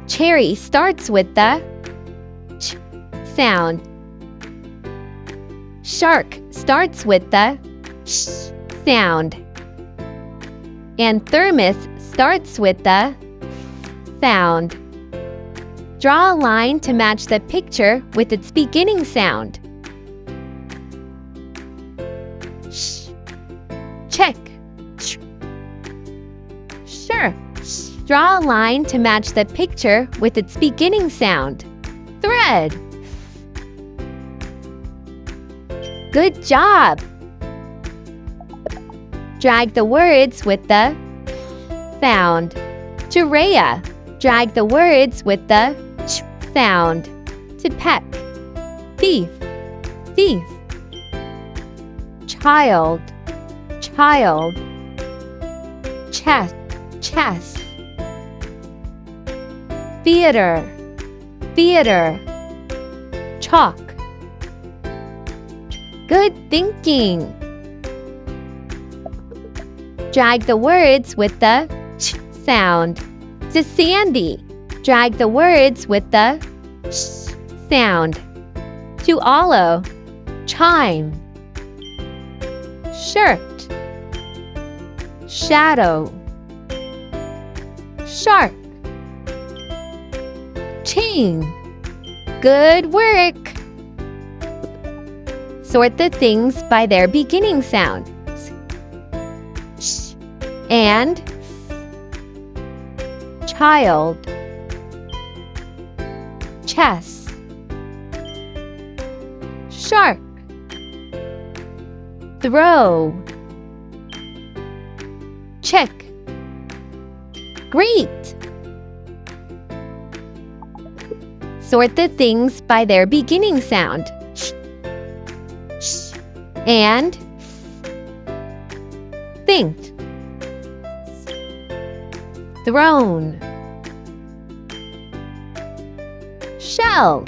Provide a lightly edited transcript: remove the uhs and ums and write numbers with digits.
Cherry starts with the ch sound. Shark starts with the sh sound. And thermos starts with the sound. Draw a line to match the picture with its beginning sound. Sh. Check. Sh. Sure. Sh. Draw a line to match the picture with its beginning sound. Thread. Good job! Drag the words with the sound. Jerea. Drag the words with the ch sound. To peck. Thief. Thief. Child. Child. Chess. Chess. Theater. Theater. Chalk. Good thinking! Drag the words with the ch sound. To Sandy. Drag the words with the sh sound. To Olo. Chime. Shirt. Shadow. Shark. Chain. Good work! Sort the things by their beginning sound. Sh and child. Chess. Shark. Throw. Check. Great! Sort the things by their beginning sound. Sh, sh, and think. Throne. Shell.